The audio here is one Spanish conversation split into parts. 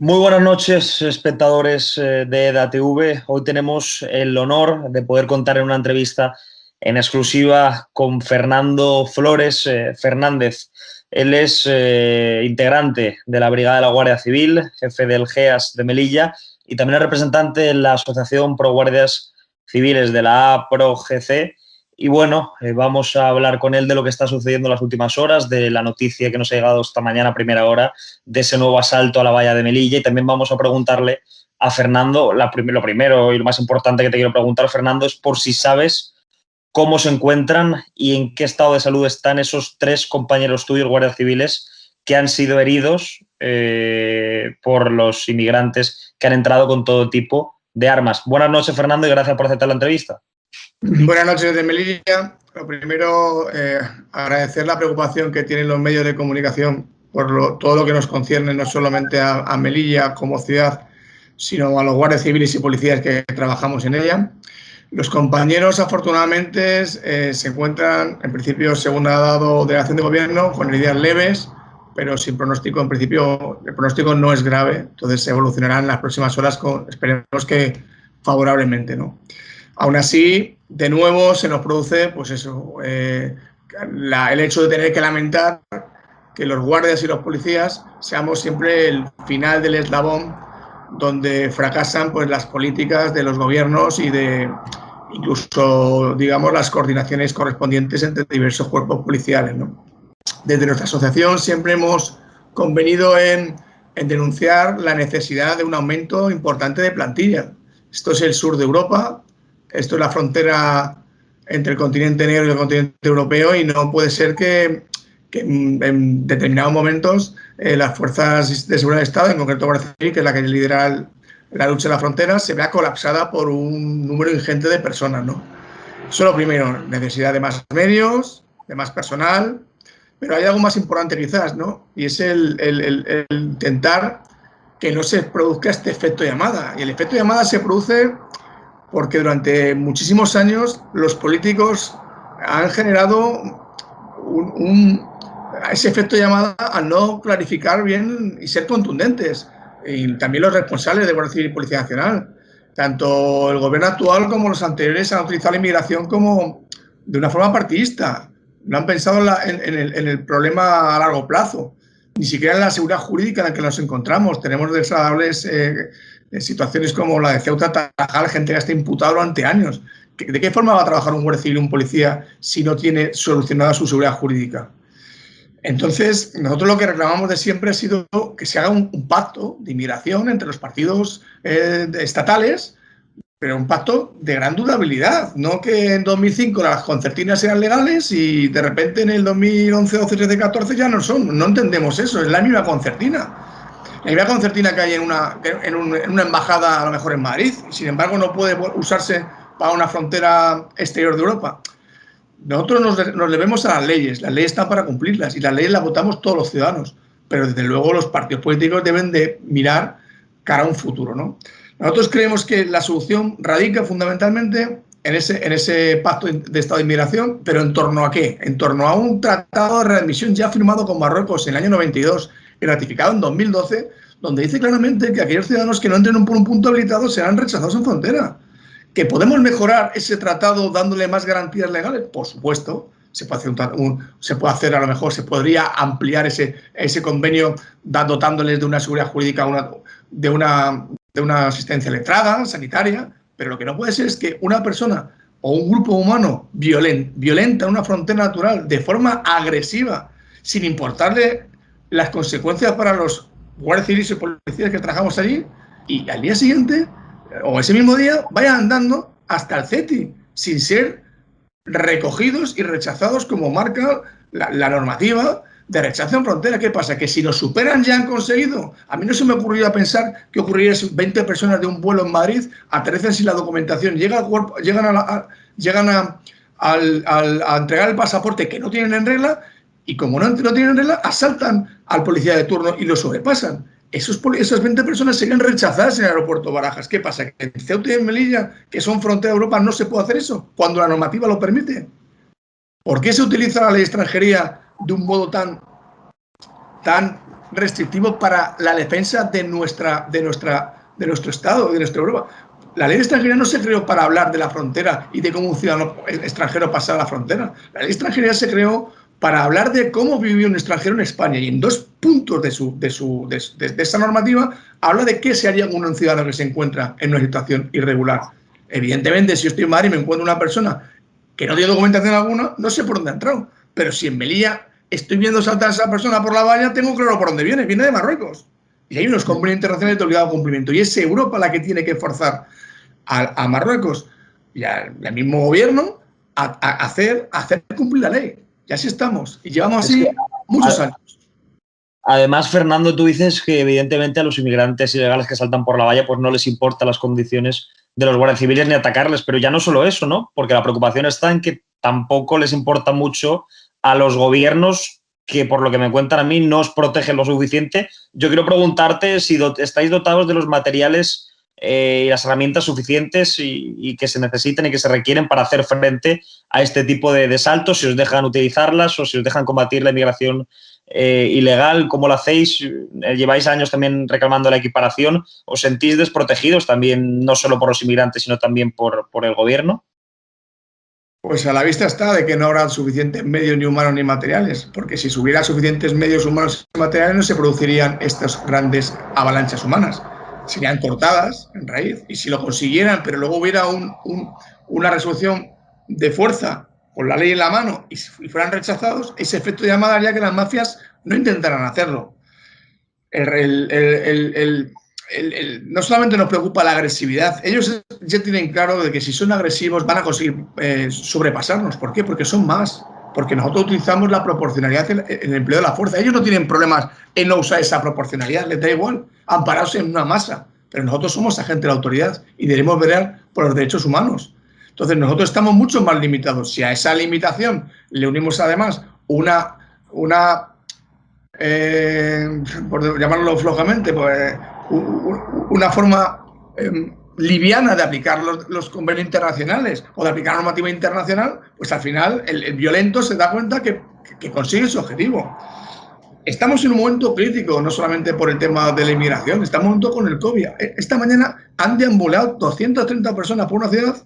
Muy buenas noches, espectadores de EDATV. Hoy tenemos el honor de poder contar en una entrevista en exclusiva con Fernando Flores Fernández. Él es integrante de la Brigada de la Guardia Civil, jefe del GEAS de Melilla y también es representante de la Asociación Pro Guardias Civiles de la APROGC. Y bueno, vamos a hablar con él de lo que está sucediendo en las últimas horas, de la noticia que nos ha llegado esta mañana a primera hora, de ese nuevo asalto a la valla de Melilla, y también vamos a preguntarle a Fernando, lo primero y lo más importante que te quiero preguntar, Fernando, es por si sabes cómo se encuentran y en qué estado de salud están esos 3 compañeros tuyos, guardias civiles, que han sido heridos por los inmigrantes que han entrado con todo tipo de armas. Buenas noches, Fernando, y gracias por aceptar la entrevista. Buenas noches de Melilla. Lo primero, agradecer la preocupación que tienen los medios de comunicación por todo lo que nos concierne, no solamente a Melilla como ciudad, sino a los guardias civiles y policías que trabajamos en ella. Los compañeros, afortunadamente, se encuentran, en principio, según ha dado delegación de gobierno, con heridas leves, pero sin pronóstico. En principio, el pronóstico no es grave, entonces se evolucionarán en las próximas horas, esperemos que favorablemente, ¿no? Aún así, de nuevo se nos produce, pues eso, el hecho de tener que lamentar que los guardias y los policías seamos siempre el final del eslabón donde fracasan pues las políticas de los gobiernos y de incluso, digamos, las coordinaciones correspondientes entre diversos cuerpos policiales, ¿no? Desde nuestra asociación siempre hemos convenido en denunciar la necesidad de un aumento importante de plantilla. Esto es el sur de Europa. Esto es la frontera entre el continente negro y el continente europeo, y no puede ser que en determinados momentos las fuerzas de seguridad del Estado, en concreto Guardia Civil, que es la que lidera la lucha de la frontera, se vea colapsada por un número ingente de personas, ¿no? Eso es lo primero, necesidad de más medios, de más personal, pero hay algo más importante quizás, ¿no? Y es el intentar que no se produzca este efecto llamada. Y el efecto llamada se produce porque durante muchísimos años los políticos han generado ese efecto llamada al no clarificar bien y ser contundentes. Y también los responsables de Guardia Civil y Policía Nacional. Tanto el gobierno actual como los anteriores han utilizado la inmigración como de una forma partidista. No han pensado en el problema a largo plazo, ni siquiera en la seguridad jurídica en la que nos encontramos. Tenemos desagradables situaciones como la de Ceuta, Tarajal, gente que está imputada durante años. ¿De qué forma va a trabajar un guardia civil y un policía si no tiene solucionada su seguridad jurídica? Entonces, nosotros lo que reclamamos de siempre ha sido que se haga un pacto de inmigración entre los partidos estatales, pero un pacto de gran durabilidad, no que en 2005 las concertinas eran legales y de repente en el 2011, 12, 13, 14 ya no son. No entendemos eso, es la misma concertina. La misma concertina que hay en una embajada, a lo mejor en Madrid, y sin embargo no puede usarse para una frontera exterior de Europa. Nosotros nos debemos a las leyes están para cumplirlas y las leyes las votamos todos los ciudadanos, pero desde luego los partidos políticos deben de mirar cara a un futuro, ¿no? Nosotros creemos que la solución radica fundamentalmente en ese pacto de Estado de inmigración, pero ¿en torno a qué? En torno a un tratado de readmisión ya firmado con Marruecos en el año 92 y ratificado en 2012, donde dice claramente que aquellos ciudadanos que no entren por un punto habilitado serán rechazados en frontera. ¿Que podemos mejorar ese tratado dándole más garantías legales? Por supuesto. Se puede hacer, a lo mejor se podría ampliar ese convenio dotándoles de una seguridad jurídica, de una asistencia letrada, sanitaria, pero lo que no puede ser es que una persona o un grupo humano violenta una frontera natural de forma agresiva, sin importarle las consecuencias para los guardias civiles y policías que trabajamos allí, y al día siguiente o ese mismo día vayan andando hasta el CETI sin ser recogidos y rechazados como marca la normativa de rechazo en frontera. ¿Qué pasa? Que si nos superan ya han conseguido. A mí no se me ocurriría pensar que ocurriría si 20 personas de un vuelo en Madrid aterrizan sin la documentación, llegan a entregar el pasaporte que no tienen en regla, y como no tienen en regla, asaltan al policía de turno y lo sobrepasan. Esas 20 personas serían rechazadas en el aeropuerto Barajas. ¿Qué pasa? ¿Que en Ceuta y en Melilla, que son frontera de Europa, no se puede hacer eso cuando la normativa lo permite? ¿Por qué se utiliza la ley de extranjería de un modo tan restrictivo para la defensa de nuestro Estado, de nuestra Europa. La ley de extranjería no se creó para hablar de la frontera y de cómo un ciudadano extranjero pasa la frontera. La ley de extranjería se creó para hablar de cómo vive un extranjero en España, y en 2 puntos de esa normativa habla de qué se haría con un ciudadano que se encuentra en una situación irregular. Evidentemente, si yo estoy en Madrid y me encuentro una persona que no tiene documentación alguna, no sé por dónde ha entrado. Pero si en Melilla estoy viendo saltar a esa persona por la valla, tengo claro por dónde viene de Marruecos. Y hay unos convenios internacionales de obligado cumplimiento, y es Europa la que tiene que forzar a Marruecos y al mismo gobierno a hacer cumplir la ley. Y así estamos. Y llevamos así muchos años. Además, Fernando, tú dices que evidentemente a los inmigrantes ilegales que saltan por la valla pues no les importan las condiciones de los guardias civiles ni atacarles, pero ya no solo eso, ¿no? Porque la preocupación está en que tampoco les importa mucho a los gobiernos que, por lo que me cuentan a mí, no os protegen lo suficiente. Yo quiero preguntarte si estáis dotados de los materiales y las herramientas suficientes y que se necesiten y que se requieren para hacer frente a este tipo de saltos, si os dejan utilizarlas o si os dejan combatir la inmigración ilegal. ¿Cómo lo hacéis? Lleváis años también reclamando la equiparación. ¿Os sentís desprotegidos también, no solo por los inmigrantes, sino también por el gobierno? Pues a la vista está de que no habrá suficientes medios ni humanos ni materiales, porque si hubiera suficientes medios humanos y materiales no se producirían estas grandes avalanchas humanas. Serían cortadas en raíz, y si lo consiguieran, pero luego hubiera una resolución de fuerza con la ley en la mano y fueran rechazados, ese efecto de llamada haría que las mafias no intentaran hacerlo. No solamente nos preocupa la agresividad, ellos ya tienen claro de que si son agresivos van a conseguir sobrepasarnos. ¿Por qué? Porque son más. Porque nosotros utilizamos la proporcionalidad en el empleo de la fuerza. Ellos no tienen problemas en no usar esa proporcionalidad, les da igual, amparados en una masa. Pero nosotros somos agentes de la autoridad y debemos velar por los derechos humanos. Entonces nosotros estamos mucho más limitados. Si a esa limitación le unimos además por llamarlo flojamente, pues una forma liviana de aplicar los convenios internacionales o de aplicar la normativa internacional, pues al final el violento se da cuenta que consigue su objetivo. Estamos en un momento crítico, no solamente por el tema de la inmigración, estamos en un momento con el COVID. Esta mañana han deambulado 230 personas por una ciudad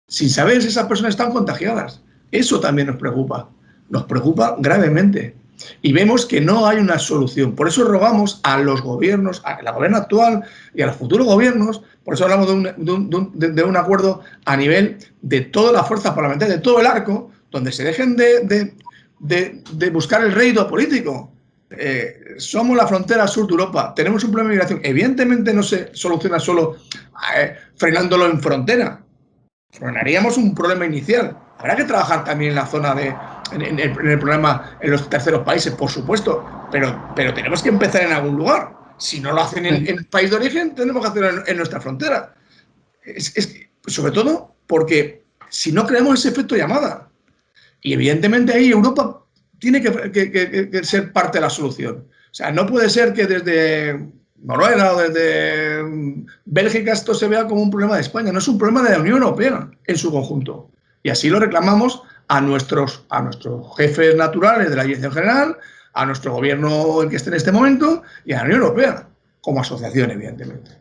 sin saber si esas personas están contagiadas. Eso también nos preocupa gravemente. Y vemos que no hay una solución. Por eso rogamos a los gobiernos, a la gobierno actual y a los futuros gobiernos, por eso hablamos de un acuerdo a nivel de todas las fuerzas parlamentarias, de todo el arco, donde se dejen de buscar el rédito político. Somos la frontera sur de Europa, tenemos un problema de migración. Evidentemente no se soluciona solo frenándolo en frontera. Frenaríamos un problema inicial. Habrá que trabajar también en la zona en el problema en los terceros países, por supuesto, pero tenemos que empezar en algún lugar. Si no lo hacen en el país de origen, tenemos que hacerlo en nuestra frontera. Sobre todo porque si no creamos ese efecto llamada, y evidentemente ahí Europa tiene que ser parte de la solución. O sea, no puede ser que desde Noruega o desde Bélgica esto se vea como un problema de España. No es un problema de la Unión Europea en su conjunto. Y así lo reclamamos a nuestros jefes naturales de la Dirección General, a nuestro gobierno el que esté en este momento y a la Unión Europea, como asociación, evidentemente.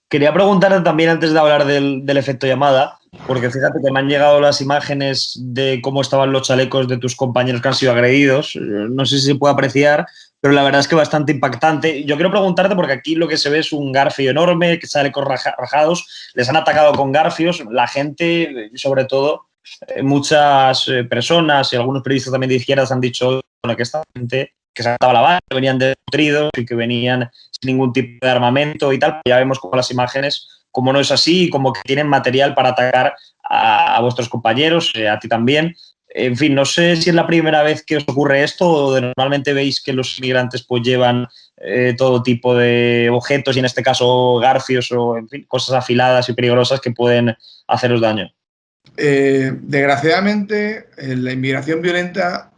Quería preguntarte también, antes de hablar del efecto llamada, porque fíjate que me han llegado las imágenes de cómo estaban los chalecos de tus compañeros que han sido agredidos. No sé si se puede apreciar, pero la verdad es que bastante impactante. Yo quiero preguntarte, porque aquí lo que se ve es un garfio enorme, que chalecos rajados, les han atacado con garfios. La gente, sobre todo, muchas personas y algunos periodistas también de izquierdas han dicho bueno, que esta gente que se saltaba la valla, que venían desnutridos y que venían sin ningún tipo de armamento y tal. Ya vemos con las imágenes cómo no es así y como que tienen material para atacar a vuestros compañeros, a ti también. En fin, no sé si es la primera vez que os ocurre esto o normalmente veis que los inmigrantes pues llevan todo tipo de objetos y en este caso garfios o en fin, cosas afiladas y peligrosas que pueden haceros daño. Desgraciadamente, la inmigración violenta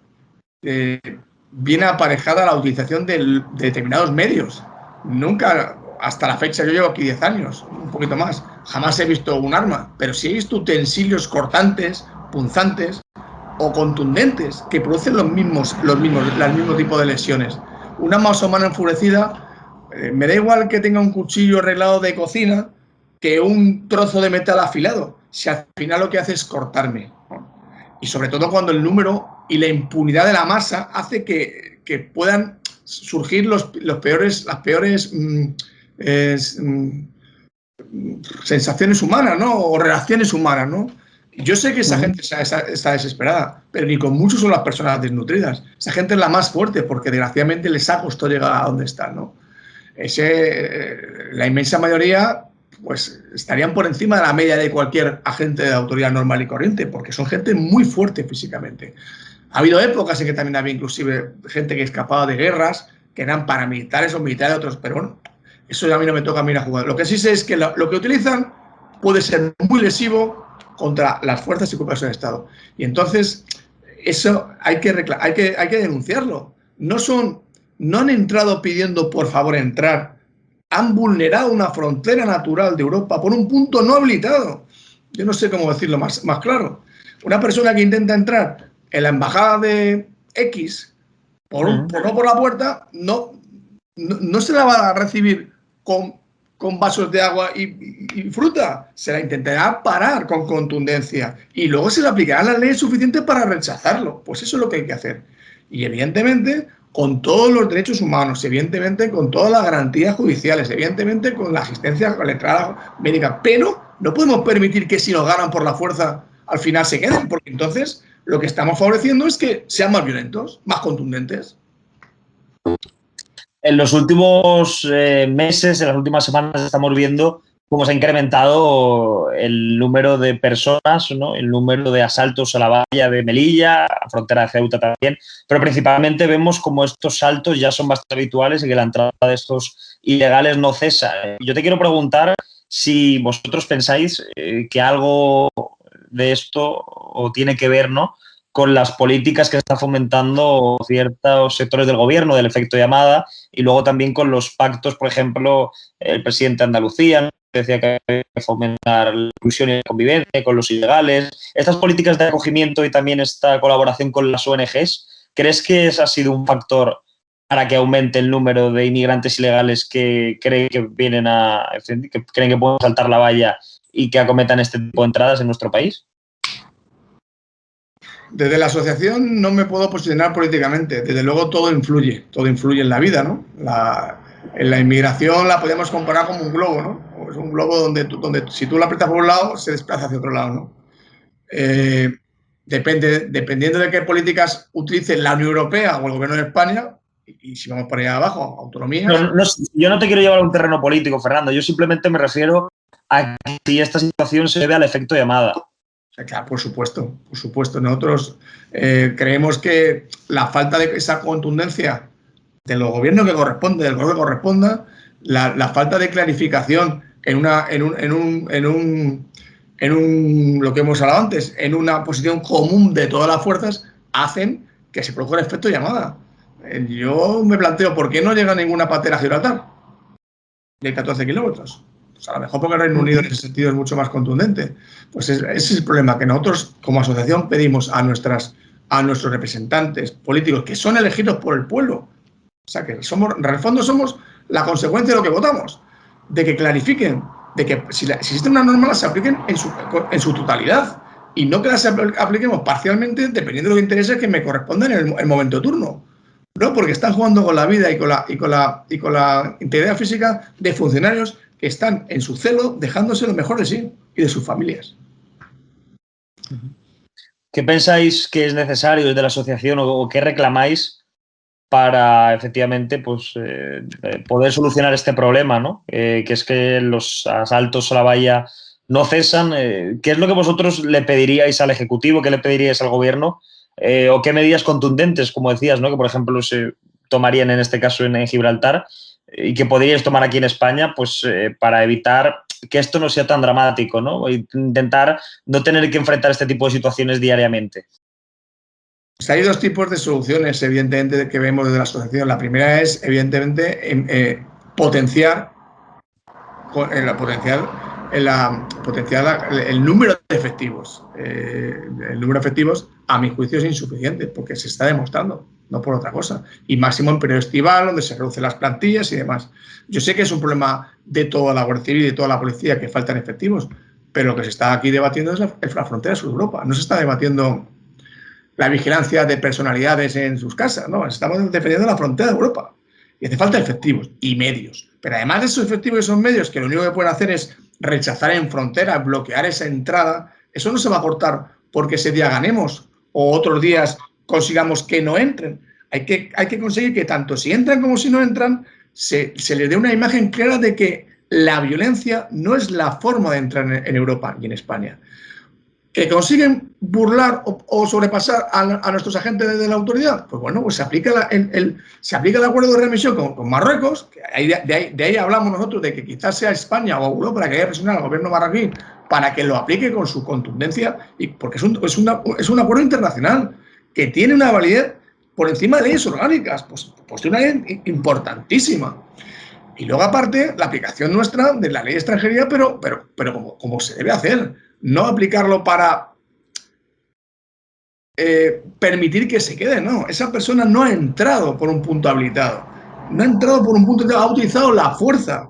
viene aparejada a la utilización de determinados medios. Nunca, hasta la fecha, yo llevo aquí 10 años, un poquito más, jamás he visto un arma, pero sí he visto utensilios cortantes, punzantes o contundentes que producen los mismos tipos de lesiones. una musulmana enfurecida, me da igual que tenga un cuchillo arreglado de cocina que un trozo de metal afilado, si al final lo que hace es cortarme, ¿no? Y sobre todo cuando el número y la impunidad de la masa hace que puedan surgir las peores sensaciones humanas, ¿no? O reacciones humanas, ¿no? Yo sé que esa gente está desesperada, pero ni con muchos son las personas desnutridas. Esa gente es la más fuerte porque desgraciadamente les ha costado llegar a donde están, ¿no? La inmensa mayoría pues estarían por encima de la media de cualquier agente de autoridad normal y corriente, porque son gente muy fuerte físicamente. Ha habido épocas en que también había inclusive gente que escapaba de guerras, que eran paramilitares o militares de otros, pero bueno, eso a mí no me toca a mí a jugar. Lo que sí sé es que lo que utilizan puede ser muy lesivo contra las fuerzas y cuerpos del Estado. Y entonces, eso hay que denunciarlo. No han entrado pidiendo por favor entrar, han vulnerado una frontera natural de Europa por un punto no habilitado. Yo no sé cómo decirlo más claro. Una persona que intenta entrar en la embajada de X no por la puerta, no se la va a recibir con vasos de agua y fruta. Se la intentará parar con contundencia y luego se le aplicarán las leyes suficientes para rechazarlo. Pues eso es lo que hay que hacer. Y evidentemente con todos los derechos humanos, evidentemente con todas las garantías judiciales, evidentemente con la asistencia letrada médica, pero no podemos permitir que si nos ganan por la fuerza al final se queden, porque entonces lo que estamos favoreciendo es que sean más violentos, más contundentes. En los últimos meses, en las últimas semanas, estamos viendo cómo se ha incrementado el número de personas, ¿no? El número de asaltos a la valla de Melilla, a frontera de Ceuta también, pero principalmente vemos como estos saltos ya son bastante habituales y que la entrada de estos ilegales no cesa. Yo te quiero preguntar si vosotros pensáis que algo de esto o tiene que ver, ¿no?, con las políticas que está fomentando ciertos sectores del gobierno, del efecto llamada, y luego también con los pactos, por ejemplo, el presidente de Andalucía, ¿no?, que decía que hay que fomentar la inclusión y la convivencia con los ilegales. Estas políticas de acogimiento y también esta colaboración con las ONGs, ¿crees que ese ha sido un factor para que aumente el número de inmigrantes ilegales que creen que creen que pueden saltar la valla y que acometan este tipo de entradas en nuestro país? Desde la asociación no me puedo posicionar políticamente. Desde luego todo influye en la vida, ¿no? En la inmigración la podemos comparar como un globo, ¿no? Es un globo donde si tú lo aprietas por un lado, se desplaza hacia otro lado, ¿no? Dependiendo de qué políticas utilice la Unión Europea o el gobierno de España, y si vamos por ahí abajo, autonomías. Yo no te quiero llevar a un terreno político, Fernando. Yo simplemente me refiero a que si esta situación se debe al efecto llamada. Claro, por supuesto. Nosotros creemos que la falta de esa contundencia de los gobiernos que corresponde, del gobierno que corresponda, la falta de clarificación en lo que hemos hablado antes, en una posición común de todas las fuerzas, hacen que se produzca el efecto llamada. Yo me planteo, ¿por qué no llega ninguna patera a Gibraltar? De 14 kilómetros. Pues a lo mejor porque el Reino Unido en ese sentido es mucho más contundente. Pues ese es el problema, que nosotros como asociación pedimos a nuestros representantes políticos, que son elegidos por el pueblo, o sea que en el fondo somos la consecuencia de lo que votamos, de que clarifiquen, de que si existen unas normas las apliquen en su totalidad y no que las apliquemos parcialmente dependiendo de los intereses que me correspondan en el momento de turno. No, porque están jugando con la vida y con la integridad física de funcionarios que están en su celo dejándose lo mejor de sí y de sus familias. ¿Qué pensáis que es necesario desde la asociación o qué reclamáis para efectivamente pues, poder solucionar este problema, ¿no? Que es que los asaltos a la valla no cesan? ¿Qué es lo que vosotros le pediríais al Ejecutivo? ¿Qué le pediríais al Gobierno? ¿O qué medidas contundentes, como decías, ¿no?, que por ejemplo se tomarían en este caso en Gibraltar y que podríais tomar aquí en España pues, para evitar que esto no sea tan dramático, ¿no? Intentar no tener que enfrentar este tipo de situaciones diariamente? Pues hay dos tipos de soluciones, evidentemente, que vemos desde la asociación. La primera es, evidentemente, potenciar el número de efectivos. El número de efectivos, a mi juicio, es insuficiente, porque se está demostrando. no por otra cosa. Y máximo en periodo estival, donde se reducen las plantillas y demás. Yo sé que es un problema de toda la Guardia Civil y de toda la policía, que faltan efectivos, pero lo que se está aquí debatiendo es la frontera sur de Europa. No se está debatiendo la vigilancia de personalidades en sus casas, no, estamos defendiendo la frontera de Europa. Y hace falta efectivos y medios. Pero además de esos efectivos y esos medios, que lo único que pueden hacer es rechazar en frontera, bloquear esa entrada, eso no se va a cortar porque ese día ganemos o otros días consigamos que no entren. Hay que conseguir que tanto si entran como si no entran, se les dé una imagen clara de que la violencia no es la forma de entrar en Europa y en España. ¿Que consiguen burlar o sobrepasar a nuestros agentes de la autoridad? Pues bueno, pues se aplica el acuerdo de readmisión con Marruecos, que de ahí hablamos nosotros, de que quizás sea España o Europa la que haya presionado al gobierno marroquí para que lo aplique con su contundencia, y porque es un acuerdo internacional que tiene una validez por encima de leyes orgánicas, pues de una ley importantísima. Y luego, aparte, la aplicación nuestra de la ley de extranjería, pero como se debe hacer. No aplicarlo para permitir que se quede, no. Esa persona no ha entrado por un punto habilitado. No ha entrado por un punto habilitado, ha utilizado la fuerza.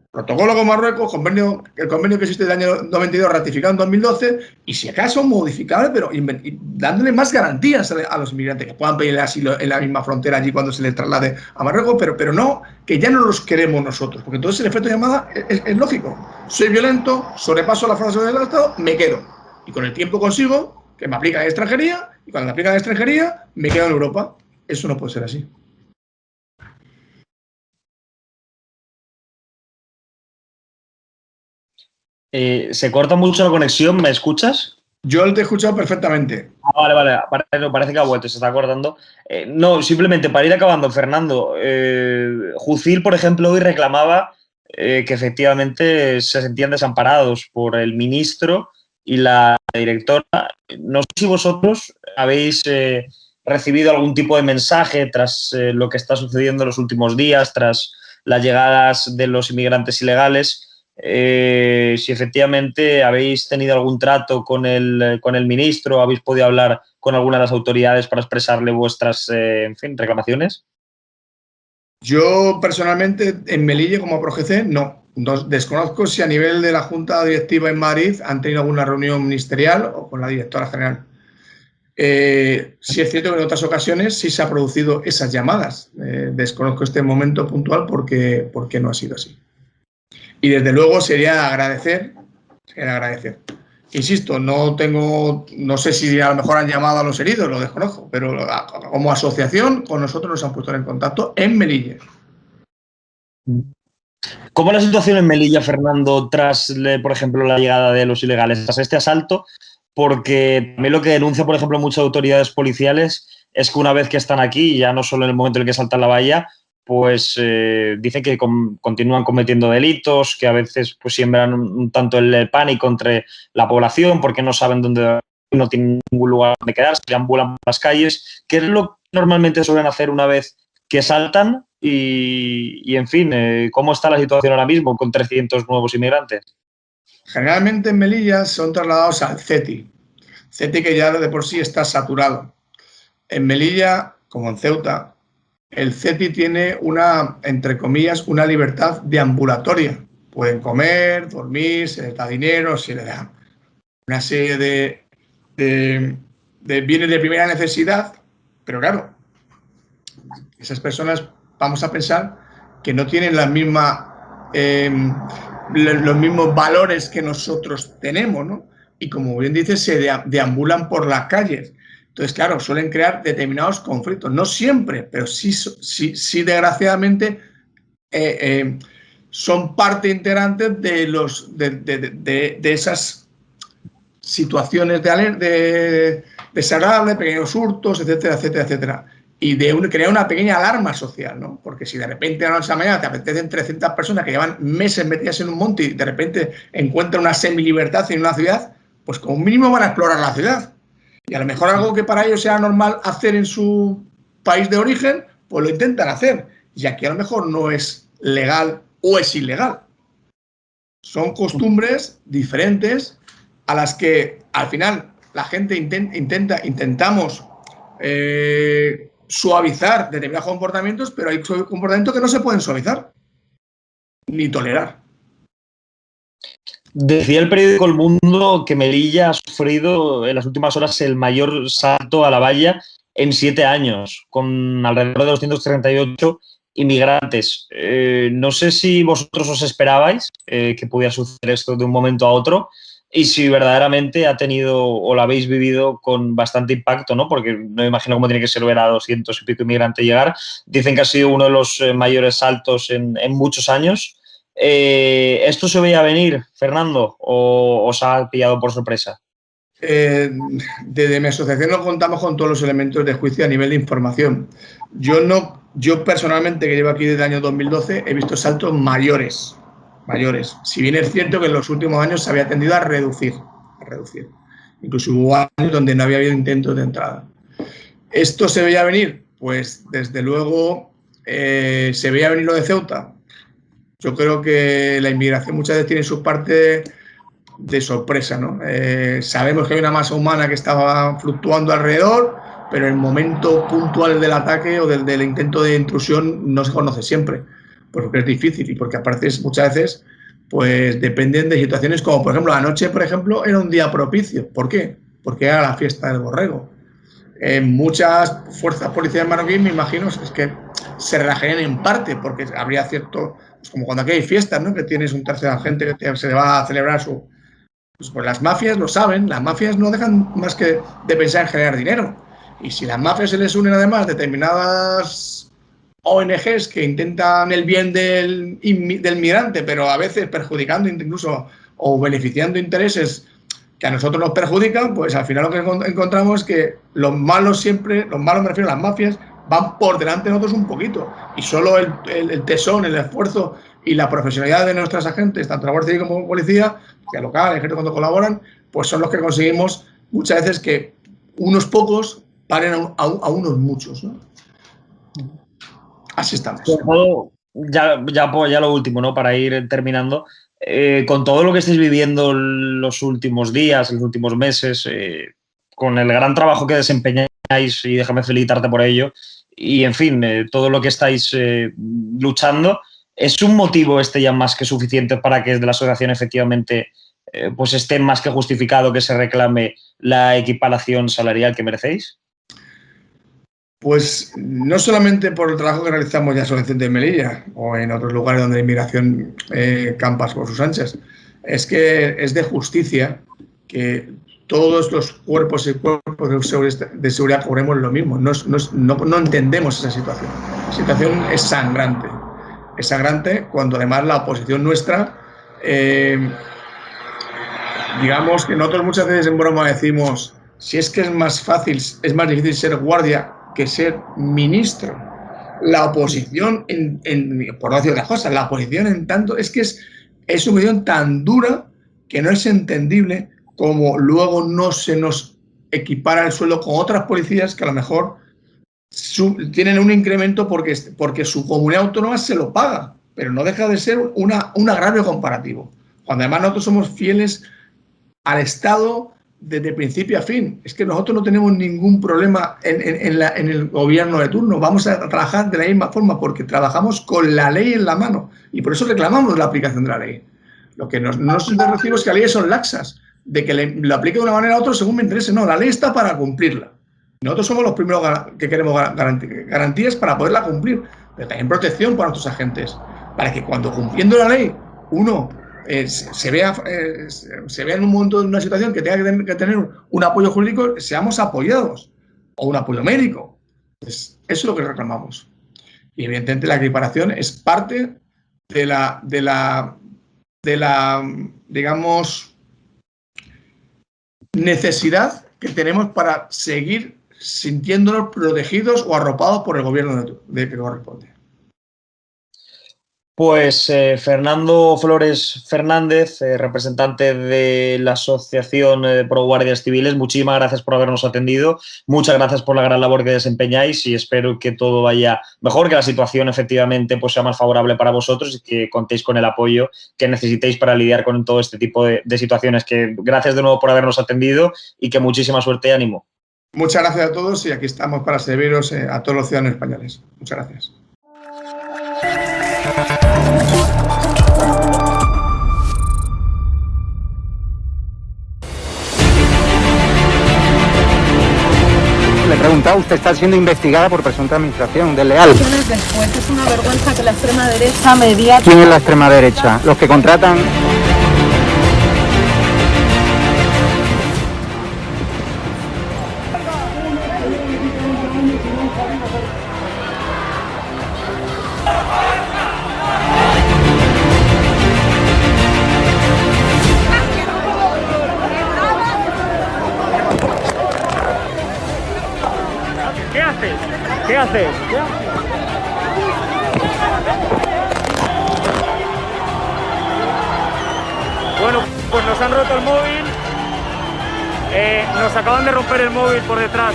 Protocolo con Marruecos, el convenio que existe del año 92, ratificado en 2012, y si acaso modificable, pero dándole más garantías a los inmigrantes, que puedan pedir el asilo en la misma frontera allí cuando se les traslade a Marruecos, pero no que ya no los queremos nosotros, porque entonces el efecto de llamada es lógico. Soy violento, sobrepaso la fuerza del Estado, me quedo. Y con el tiempo consigo que me aplican en extranjería, y cuando me aplican en extranjería, me quedo en Europa. Eso no puede ser así. Se corta mucho la conexión, ¿me escuchas? Yo te he escuchado perfectamente. Vale. Parece que ha vuelto, se está acordando. No, simplemente para ir acabando, Fernando. Jucil, por ejemplo, hoy reclamaba que efectivamente se sentían desamparados por el ministro y la directora. No sé si vosotros habéis recibido algún tipo de mensaje tras lo que está sucediendo en los últimos días, tras las llegadas de los inmigrantes ilegales. Si efectivamente habéis tenido algún trato con el ministro, habéis podido hablar con alguna de las autoridades para expresarle vuestras reclamaciones. Yo personalmente en Melilla como ProGC no. Desconozco si a nivel de la Junta Directiva en Madrid han tenido alguna reunión ministerial o con la directora general. Sí es cierto que en otras ocasiones sí se han producido esas llamadas. Desconozco este momento puntual porque no ha sido así. Y desde luego sería agradecer. Insisto, no sé si a lo mejor han llamado a los heridos, lo desconozco, pero como asociación con nosotros nos han puesto en contacto en Melilla. ¿Cómo es la situación en Melilla, Fernando, tras, por ejemplo, la llegada de los ilegales, tras este asalto? Porque también lo que denuncia, por ejemplo, muchas autoridades policiales es que una vez que están aquí, ya no solo en el momento en el que saltan la valla, pues dicen que continúan cometiendo delitos, que a veces pues siembran un tanto el pánico entre la población porque no saben dónde, no tienen ningún lugar donde quedarse, deambulan por las calles. ¿Qué es lo que normalmente suelen hacer una vez que saltan? Y en fin, ¿cómo está la situación ahora mismo con 300 nuevos inmigrantes? Generalmente en Melilla son trasladados al CETI. CETI que ya de por sí está saturado. En Melilla, como en Ceuta, el CETI tiene entre comillas, una libertad deambulatoria. Pueden comer, dormir, se les da dinero, se les da una serie de bienes de primera necesidad, pero claro, esas personas vamos a pensar que no tienen los mismos valores que nosotros tenemos, ¿no? Y como bien dices, se deambulan por las calles. Entonces, claro, suelen crear determinados conflictos. No siempre, pero sí desgraciadamente, son parte integrante de esas situaciones desagradables, pequeños hurtos, etcétera, etcétera, etcétera. Y crear una pequeña alarma social, ¿no? Porque si de repente a la noche a la mañana te apetecen 300 personas que llevan meses metidas en un monte y de repente encuentran una semilibertad en una ciudad, pues como mínimo van a explorar la ciudad. Y a lo mejor algo que para ellos sea normal hacer en su país de origen, pues lo intentan hacer. Y aquí a lo mejor no es legal o es ilegal. Son costumbres diferentes a las que al final la gente intentamos suavizar determinados comportamientos, pero hay comportamientos que no se pueden suavizar ni tolerar. Decía el periódico El Mundo que Melilla ha sufrido en las últimas horas el mayor salto a la valla en 7 años, con alrededor de 238 inmigrantes. No sé si vosotros os esperabais que pudiera suceder esto de un momento a otro y si verdaderamente ha tenido o lo habéis vivido con bastante impacto, ¿no? Porque no me imagino cómo tiene que ser ver a 200 y pico inmigrantes llegar. Dicen que ha sido uno de los mayores saltos en muchos años. ¿Esto se veía venir, Fernando, o os ha pillado por sorpresa? Desde mi asociación no contamos con todos los elementos de juicio a nivel de información. Yo personalmente, que llevo aquí desde el año 2012, he visto saltos mayores. Si bien es cierto que en los últimos años se había tendido a reducir. Incluso hubo años donde no había habido intentos de entrada. ¿Esto se veía venir? Pues desde luego se veía venir lo de Ceuta. Yo creo que la inmigración muchas veces tiene su parte de sorpresa, ¿no? Sabemos que hay una masa humana que estaba fluctuando alrededor, pero el momento puntual del ataque o del intento de intrusión no se conoce siempre, porque es difícil y porque aparte muchas veces pues dependen de situaciones como, por ejemplo, anoche, por ejemplo, era un día propicio. ¿Por qué? Porque era la fiesta del borrego. Muchas fuerzas policiales marroquíes, me imagino, es que se relajarían en parte, porque habría cierto, pues como cuando aquí hay fiestas, ¿no? Que tienes un tercio de la gente que se le va a celebrar su... Pues las mafias lo saben, las mafias no dejan más que de pensar en generar dinero. Y si las mafias se les unen además determinadas ONGs que intentan el bien del migrante, pero a veces perjudicando incluso o beneficiando intereses que a nosotros nos perjudican, pues al final lo que encontramos es que los malos me refiero a las mafias, van por delante de nosotros un poquito. Y solo el tesón, el esfuerzo y la profesionalidad de nuestras agentes, tanto la Guardia Civil como policía, que local, el ejército cuando colaboran, pues son los que conseguimos muchas veces que unos pocos paren a unos muchos, ¿no? Así estamos. Ya lo último, ¿no? Para ir terminando. Con todo lo que estáis viviendo los últimos días, los últimos meses, con el gran trabajo que desempeñáis, y déjame felicitarte por ello, y en fin, todo lo que estáis luchando, ¿es un motivo este ya más que suficiente para que desde la asociación efectivamente pues esté más que justificado que se reclame la equiparación salarial que merecéis? Pues no solamente por el trabajo que realizamos ya en Asociación de Melilla o en otros lugares donde la inmigración campa por sus anchas, es que es de justicia que todos los cuerpos y cuerpos de seguridad cobremos lo mismo. No entendemos esa situación. La situación es sangrante. Es sangrante cuando además la oposición nuestra, digamos que nosotros muchas veces en broma decimos, si es que es más fácil, es más difícil ser guardia que ser ministro. La oposición, por no decir otras cosas, la oposición en tanto, es que es una oposición tan dura que no es entendible como luego no se nos equipara el sueldo con otras policías que a lo mejor tienen un incremento porque su comunidad autónoma se lo paga, pero no deja de ser un agravio comparativo. Cuando además nosotros somos fieles al Estado desde principio a fin. Es que nosotros no tenemos ningún problema en el gobierno de turno. Vamos a trabajar de la misma forma porque trabajamos con la ley en la mano y por eso reclamamos la aplicación de la ley. Lo que no nos decimos es que las leyes son laxas, de que lo aplique de una manera a otro según me interese. No, la ley está para cumplirla. Nosotros somos los primeros que queremos garantías para poderla cumplir, pero también protección para nuestros agentes, para que cuando cumpliendo la ley uno se vea en un momento de una situación que tenga que tener un apoyo jurídico, seamos apoyados, o un apoyo médico. Pues eso es lo que reclamamos. Y evidentemente la equiparación es parte de la digamos, necesidad que tenemos para seguir sintiéndonos protegidos o arropados por el gobierno de que corresponde. Pues Fernando Flores Fernández, representante de la Asociación Pro Guardias Civiles, muchísimas gracias por habernos atendido, muchas gracias por la gran labor que desempeñáis y espero que todo vaya mejor, que la situación efectivamente pues, sea más favorable para vosotros y que contéis con el apoyo que necesitéis para lidiar con todo este tipo de situaciones. Que gracias de nuevo por habernos atendido y que muchísima suerte y ánimo. Muchas gracias a todos y aquí estamos para serviros a todos los ciudadanos españoles. Muchas gracias. Le he preguntado, usted está siendo investigada por presunta administración desleal. Después es una vergüenza que la extrema derecha media... ¿Quién es la extrema derecha? Los que contratan... ¿Qué haces? ¿Qué haces? Bueno, pues nos han roto el móvil. Nos acaban de romper el móvil por detrás.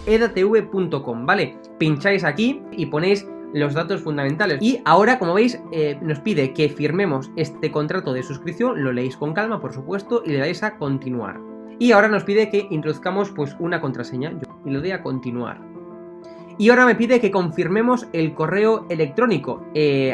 edatv.com, ¿vale? Pincháis aquí y ponéis los datos fundamentales. Y ahora, como veis, nos pide que firmemos este contrato de suscripción, lo leéis con calma, por supuesto, y le dais a continuar. Y ahora nos pide que introduzcamos pues una contraseña, y le doy a continuar. Y ahora me pide que confirmemos el correo electrónico.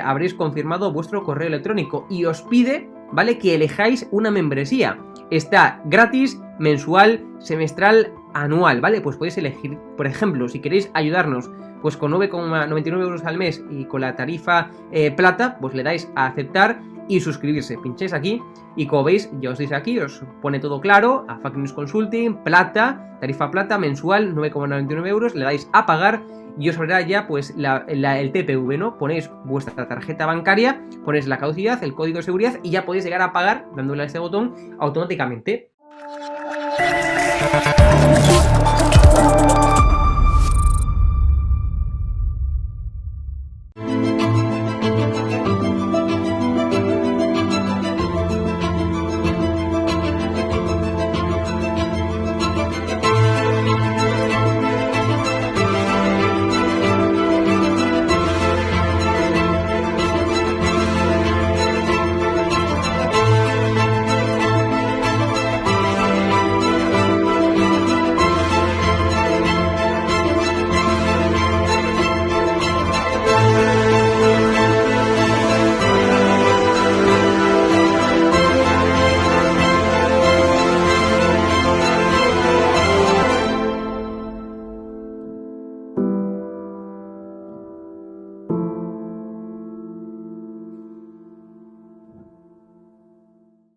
Habréis confirmado vuestro correo electrónico y os pide, ¿vale?, que elijáis una membresía. Está gratis, mensual, semestral, anual, ¿vale? Pues podéis elegir, por ejemplo, si queréis ayudarnos pues con 9,99 euros al mes y con la tarifa plata, pues le dais a aceptar y suscribirse. Pincháis aquí y como veis, ya os dice aquí, os pone todo claro, a Fake News Consulting, plata, tarifa plata, mensual, 9,99 euros, le dais a pagar y os abrirá ya pues el TPV, ¿no? Ponéis vuestra tarjeta bancaria, ponéis la caducidad, el código de seguridad y ya podéis llegar a pagar dándole a este botón automáticamente.